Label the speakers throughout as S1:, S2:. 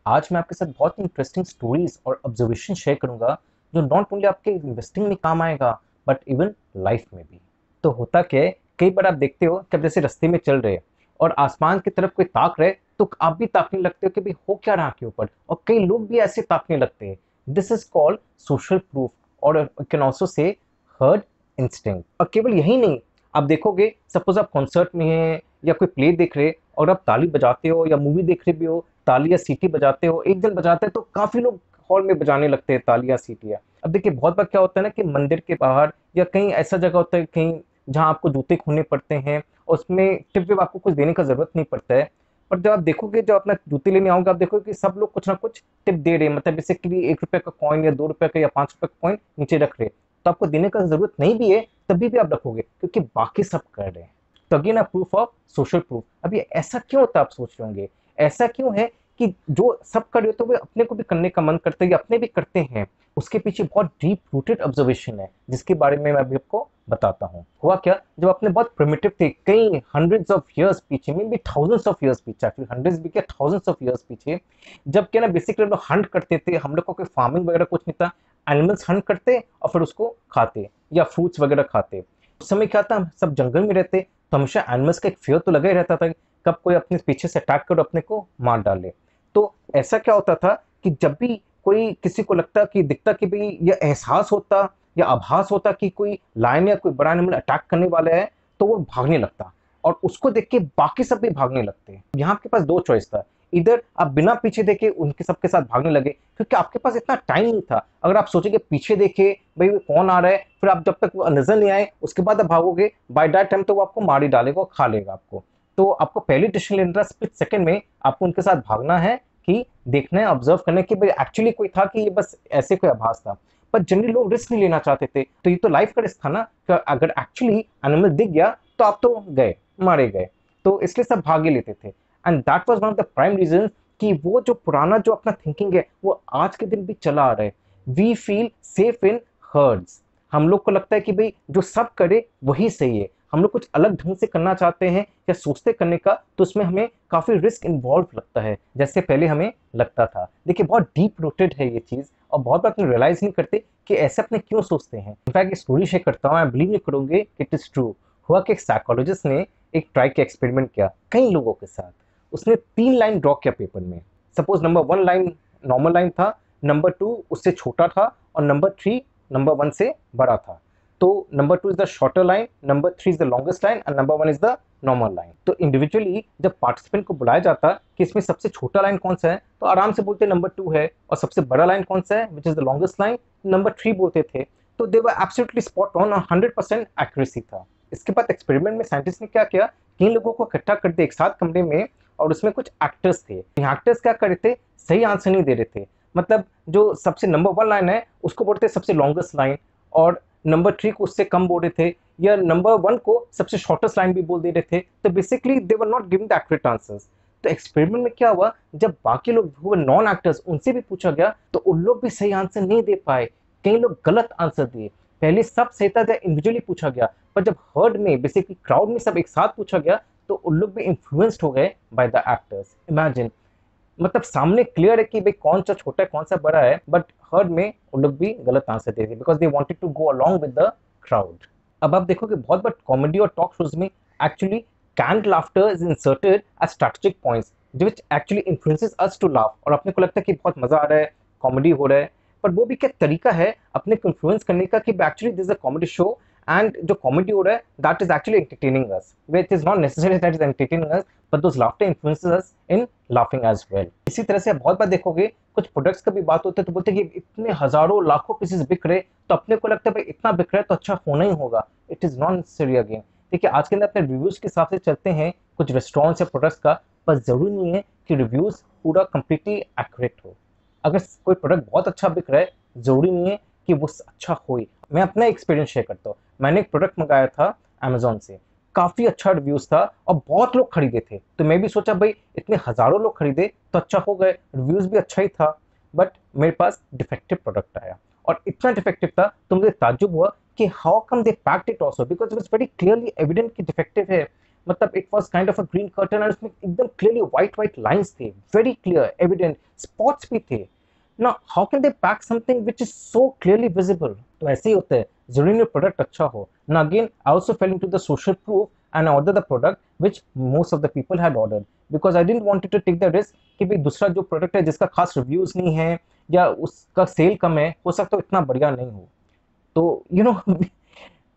S1: आज मैं आपके साथ बहुत इंटरेस्टिंग स्टोरीज और ऑब्जर्वेशन शेयर करूंगा जो नॉट ओनली आपके इन्वेस्टिंग में काम आएगा बट इवन लाइफ में भी। तो होता क्या है, कई बार आप देखते हो कि आप जैसे रास्ते में चल रहे हैं और आसमान की तरफ कोई ताक रहे तो आप भी ताकने लगते हो कि भाई हो क्या रहा के ऊपर, और कई लोग भी ऐसे ताकने लगते हैं। This is called social proof, और can also say herd instinct. और केवल यही नहीं, आप देखोगे सपोज आप कॉन्सर्ट में हैं या कोई प्ले देख रहे और आप ताली बजाते हो या मूवी देख रहे भी हो, ताली या सीटी बजाते हो, एक जन बजाता है तो काफी लोग हॉल में बजाने लगते हैं ताली या सीटियाँ। अब देखिए बहुत बार क्या होता है ना कि मंदिर के बाहर या कहीं ऐसा जगह होता है कहीं जहाँ आपको जूते खोलने पड़ते हैं और उसमें टिप विप आपको कुछ देने का जरूरत नहीं पड़ता है। पर जब आप देखोगे, जब अपना जूते लेने आओगे, आप देखोगे कि सब लोग कुछ ना कुछ टिप दे रहे हैं, मतलब बेसिकली 1 रुपए का कॉइन या 2 रुपए का या 5 रुपए का कॉइन नीचे रख रहे हैं। तो आपको देने का जरूरत नहीं भी है तभी भी आप रखोगे क्योंकि बाकी सब कर रहे हैं। तो again a proof of social proof. अब ये ऐसा क्यों होता है आप सोच रहे होंगे, ऐसा क्यों है कि जो सब कर रहे हो तो वे अपने को भी करने का मन करता है या अपने भी करते हैं। उसके पीछे बहुत डीप रूटेड ऑब्जर्वेशन है जिसके बारे में मैं अभी आपको बताता हूँ। हुआ क्या, जब अपने बहुत प्रिमिटिव थे कई हंड्रेड्स ऑफ इयर्स पीछे, में भी थाउजेंड्स ऑफ इयर्स पीछे, एक्चुअली हंड्रेड्स भी क्या थाउजेंड्स ऑफ इयर्स पीछे, जब क्या ना बेसिकली हम लोग हंट करते थे, हम लोग को कोई फार्मिंग वगैरह कुछ नहीं था। एनिमल्स हंट करते और फिर उसको खाते या फ्रूट्स वगैरह खाते। उस समय क्या था, सब जंगल में रहते तो हमेशा एनिमल्स का एक फियर तो लगा ही रहता था, कब कोई अपने पीछे से अटैक कर अपने को मार डाले। तो ऐसा क्या होता था कि जब भी कोई किसी को लगता कि दिखता कि भाई यह एहसास होता या आभास होता कि कोई लायन या कोई बड़ा एनिमल अटैक करने वाला है, तो वो भागने लगता और उसको देख के बाकी सब भी भागने लगते हैं। यहाँ आपके पास दो चॉइस था, इधर आप बिना पीछे देखे उनके सबके साथ भागने लगे क्योंकि आपके पास इतना टाइम नहीं था। अगर आप सोचेंगे पीछे देखे भाई वो कौन आ रहा है, फिर आप जब तक वो नजर नहीं आए उसके बाद आप भागोगे, बाय दैट टाइम तो वो आपको मार ही डालेगा, खा लेगा आपको। तो आपको पहली डिसीजन लेना था, स्प्लिट सेकंड में आपको उनके साथ भागना है कि देखना है, ऑब्जर्व करना है कि भाई एक्चुअली कोई था कि ये बस ऐसे कोई आभास था। पर जनरली लोग रिस्क नहीं लेना चाहते थे, तो ये तो लाइफ का रिस्क था ना कि अगर एक्चुअली एनिमल दिख गया तो आप तो गए, मारे गए। तो इसलिए सब भाग ही लेते थे। And that was one of the prime reason कि वो जो पुराना जो अपना थिंकिंग है वो आज के दिन भी चला आ रहा है। We feel safe in herds. हम लोग को लगता है कि भाई जो सब करे वही सही है। हम लोग कुछ अलग ढंग से करना चाहते हैं या सोचते करने का, तो उसमें हमें काफी रिस्क इन्वॉल्व लगता है जैसे पहले हमें लगता था। देखिए बहुत डीप रूटेड है ये चीज और बहुत बार अपने रियलाइज नहीं करते कि ऐसे अपने क्यों सोचते हैं। इनफैक्ट एक स्टोरी शेयर करता हूँ, आई बिलीव नहीं करोगे, इट इज ट्रू। हुआ कि एक साइकोलॉजिस्ट ने एक ट्राई के एक्सपेरिमेंट किया कई लोगों के साथ। उसने 3 लाइन ड्रॉ किया पेपर में। Suppose number 1 line normal line था, नंबर 2 उससे छोटा था और नंबर 3 नंबर 1 से बड़ा था। तो number 2 is the shorter line, number 3 is the longest line and number 1 is the normal line. तो इंडिविजुअली जब पार्टिसिपेंट को बुलाया जाता कि इसमें सबसे छोटा लाइन कौन सा है, तो आराम से बोलते नंबर 2 है, और सबसे बड़ा लाइन कौन सा है which is the longest line, number 3 बोलते थे। तो दे वर एब्सोल्युटली स्पॉट ऑन और 100% एक्यूरेसी था। इसके बाद एक्सपेरिमेंट में साइंटिस्ट ने क्या किया, 3 लोगों को इकट्ठा कर दिया एक साथ कमरे में, और उसमें कुछ एक्टर्स थे। एक्टर्स क्या कर रहे थे, सही आंसर नहीं दे रहे थे। मतलब जो सबसे नंबर 1 लाइन है उसको बोलते सबसे लॉन्गेस्ट लाइन, और नंबर 3 को उससे कम बोल रहे थे, या नंबर 1 को सबसे शॉर्टेस्ट लाइन भी बोल दे रहे थे। तो basically they were not giving the accurate answers. तो एक्सपेरिमेंट में क्या हुआ, जब बाकी लोग हुए नॉन एक्टर्स उनसे भी पूछा गया तो उन लोग भी सही आंसर नहीं दे पाए, कई लोग गलत आंसर दिए। पहले सब सही था जब इंडिविजुअली पूछा गया, पर जब हर्ड में बेसिकली क्राउड में सब एक साथ पूछा गया तो उन लोग भी इन्फ्लुएंस्ड हो गए बाय द एक्टर्स। इमेजिन, मतलब सामने क्लियर है कि भाई कौन सा छोटा है कौन सा बड़ा है, बट हर्ड में वो लोग भी गलत आंसर दे दिए because they wanted to go along with the crowd. अब आप देखोगे बहुत बार कॉमेडी और टॉक शोज में actually canned laughter is inserted as strategic points which actually influences us to laugh, और अपने को लगता है कि बहुत मजा आ रहा है, कॉमेडी हो रहा है। पर वो भी क्या तरीका है अपने को इन्फ्लुएंस करने का कि actually this is a comedy show and जो कॉमेडी हो रहा है that is actually entertaining us, which is not necessary that is entertaining us, but those laughter influences us in laughing as well. इसी तरह से बहुत बार देखोगे कुछ प्रोडक्ट्स का भी बात होता है तो बोलते हैं कि इतने हजारों लाखों पीसेस बिक रहे, तो अपने को लगता है भाई इतना बिक रहा है तो अच्छा होना ही होगा। It is not necessary again. देखिए आज के अंदर अपने रिव्यूज के हिसाब से चलते हैं कुछ रेस्टोरेंट्स या प्रोडक्ट्स का, पर जरूरी नहीं है कि रिव्यूज पूरा कंप्लीटली एक्यूरेट हो। अगर कोई प्रोडक्ट बहुत अच्छा बिक रहा है जरूरी नहीं है कि वो अच्छा हो ही। मैं अपना एक्सपीरियंस शेयर करता हूँ। मैंने एक प्रोडक्ट मंगाया था अमेजोन से, काफी अच्छा रिव्यूज था और बहुत लोग खरीदे थे, तो मैं भी सोचा भाई इतने हजारों लोग खरीदे तो अच्छा हो गए, रिव्यूज भी अच्छा ही था। बट मेरे पास डिफेक्टिव प्रोडक्ट आया, और इतना डिफेक्टिव था तो मुझे ताज्जुब हुआ कि how come they packed it also, because it was very clearly evident कि डिफेक्टिव है। मतलब it was kind of a green curtain और उसमें एकदम क्लियरली व्हाइट व्हाइट लाइंस थे, वेरी क्लियर एविडेंट, स्पॉट्स भी थे ना। How can they pack something which is so clearly visible? तो ऐसे ही होता है, जरूरी नहीं प्रोडक्ट अच्छा हो ना। Again I also fell into the social proof and order the product which most of the people had ordered, because I didn't wanted to take the risk कि भाई दूसरा जो प्रोडक्ट है जिसका खास रिव्यूज नहीं है या उसका सेल कम है, हो सकता है इतना बढ़िया नहीं हो। तो यू नो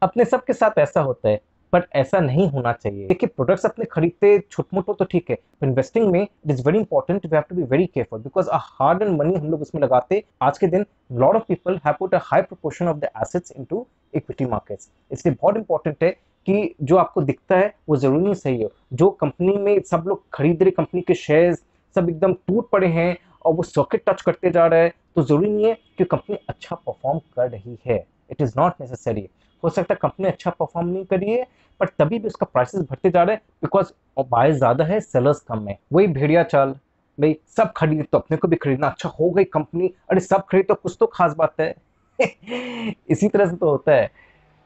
S1: अपने सबके साथ ऐसा होता है, बट ऐसा नहीं होना चाहिए। देखिए प्रोडक्ट्स अपने खरीदते छोट मोट तो ठीक है, इन्वेस्टिंग में it is very important, we have to be very careful because a hard earned money हम लोग उसमें लगाते। आज के दिन lot of people have put a high proportion of the assets into equity markets. इसलिए बहुत इंपॉर्टेंट है कि जो आपको दिखता है वो जरूरी नहीं सही हो। जो कंपनी में सब लोग खरीद रहे, कंपनी के शेयर्स सब एकदम टूट पड़े हैं और वो सॉकेट टच करते जा रहा है, तो जरूरी नहीं है कि कंपनी अच्छा परफॉर्म कर रही है। It is not necessary. हो सकता है कंपनी अच्छा परफॉर्म नहीं करी है, बट तभी भी उसका प्राइसेस बढ़ते जा रहे हैं बिकॉज बायर्स ज्यादा है, सेलर्स कम है। वही भेड़िया चाल, भाई सब खरीद तो अपने को भी खरीदना, अच्छा हो गई कंपनी, अरे सब खरीद तो कुछ तो खास बात है। इसी तरह से तो होता है,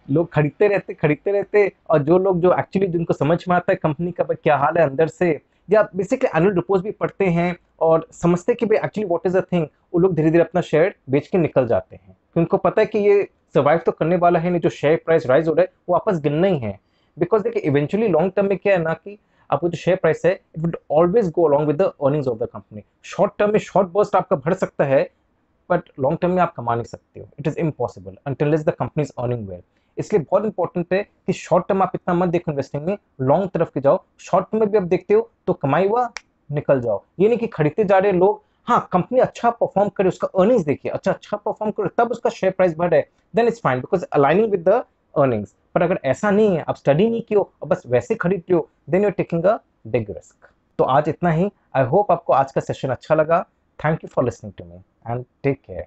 S1: लोग खरीदते रहते और जो लोग जो एक्चुअली जिनको समझ में आता है कंपनी का क्या हाल है अंदर से, या बेसिकली एनुअल रिपोर्ट भी पढ़ते हैं और समझते हैं कि भाई actually what is the thing, वो लोग धीरे धीरे अपना शेयर बेच के निकल जाते हैं क्योंकि उनको पता है कि ये सर्वाइव तो करने वाला है नहीं, जो शेयर प्राइस राइज हो रहा है वो वापस गिरना ही है। बिकॉज देखिए इवेंचुअली लॉन्ग टर्म में क्या है ना कि आपको जो शेयर प्राइस है it would always go along with the earnings of the company. Short term में शॉर्ट बर्स्ट आपका बढ़ सकता है, बट लॉन्ग टर्म में आप कमा नहीं सकते हो। It is impossible until the company is earning well. इसलिए बहुत इंपॉर्टेंट है कि शॉर्ट टर्म आप इतना मत देखो इन्वेस्टिंग में, लॉन्ग तरफ के जाओ। शॉर्ट टर्म में भी आप देखते हो तो कमाई हुआ निकल जाओ। ये नहीं कि खरीदते जा रहे लोग, हाँ कंपनी अच्छा परफॉर्म करे, उसका अर्निंग्स देखिए, अच्छा परफॉर्म करे तब उसका शेयर प्राइस बढ़े, then it's fine because aligning with the earnings. पर अगर ऐसा नहीं है, आप स्टडी नहीं किए और बस वैसे खरीद रहे हो, then you are taking a big risk. तो आज इतना ही। आई होप आपको आज का सेशन अच्छा लगा। Thank you for listening to me and take care.